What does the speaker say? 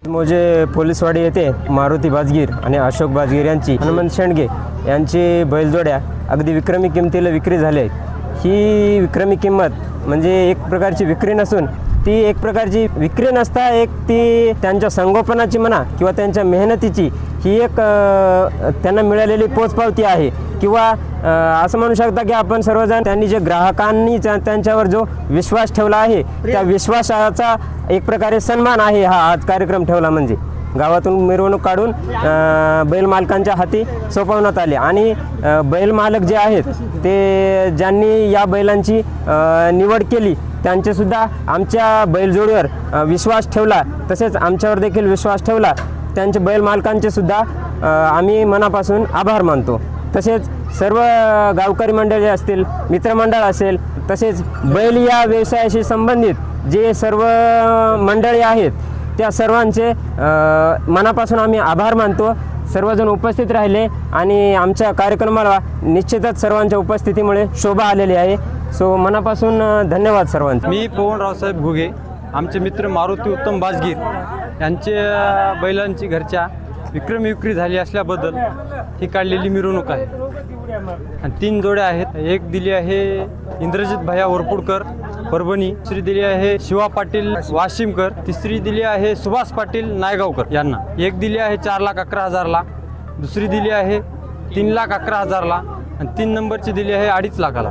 मोजे पोलीसवाडी येथे मारुती बाजगीर आणि अशोक बाजगीर यांची हनुमंत शेंडगे यांची बैलजोड्या अगदी विक्रमी किमतीला विक्री झाली आहेत। ही विक्रमी किंमत म्हणजे एक प्रकारची विक्री नसून ती एक प्रकारची विक्री नसता एक ती त्यांच्या संगोपनाची म्हणा किंवा त्यांच्या मेहनतीची ही एक त्यांना मिळालेली पोचपावती आहे किंवा असं म्हणू शकता की आपण सर्वजण त्यांनी जे ग्राहकांनी त्यांच्यावर जो विश्वास ठेवला आहे त्या विश्वासाचा एक प्रकारे सन्मान आहे हा आज कार्यक्रम ठेवला म्हणजे गावातून मिरवणूक काढून बैल मालकांच्या हाती सोपवण्यात आले आणि बैल मालक जे आहेत ते ज्यांनी या बैलांची निवड केली त्यांचेसुद्धा आमच्या बैलजोडीवर विश्वास ठेवला तसेच आमच्यावर देखील विश्वास ठेवला त्यांचे बैल मालकांचे सुद्धा आम्ही मनापासून आभार मानतो। तसेच सर्व गावकरी मंडळी असतील मित्रमंडळ असेल तसेच बैल या व्यवसायाशी संबंधित जे सर्व मंडळी आहेत त्या सर्वांचे मनापासून आम्ही आभार मानतो। सर्वजण उपस्थित राहिले आणि आमच्या कार्यक्रमाला निश्चितच सर्वांच्या उपस्थितीमुळे शोभा आलेली आहे। सो मनापासून धन्यवाद सर्वांचे। मी पवन रावसाहेब घुगे, आमचे मित्र मारुती उत्तम बाजगीर यांच्या बैलांची घरच्या विक्रमी विक्री झाली असल्याबद्दल ही काढलेली मिरवणूक आहे आणि 3 जोड्या आहेत। एक दिली आहे इंद्रजित भैया वरपुडकर परभणी, दुसरी दिली आहे शिवा पाटील वाशिमकर, तिसरी दिली आहे सुभाष पाटील नायगावकर यांना। एक दिली आहे 4,11,000ला, दुसरी दिली आहे 3,11,000ला आणि 3 नंबरची दिली आहे 2.5 लाखाला।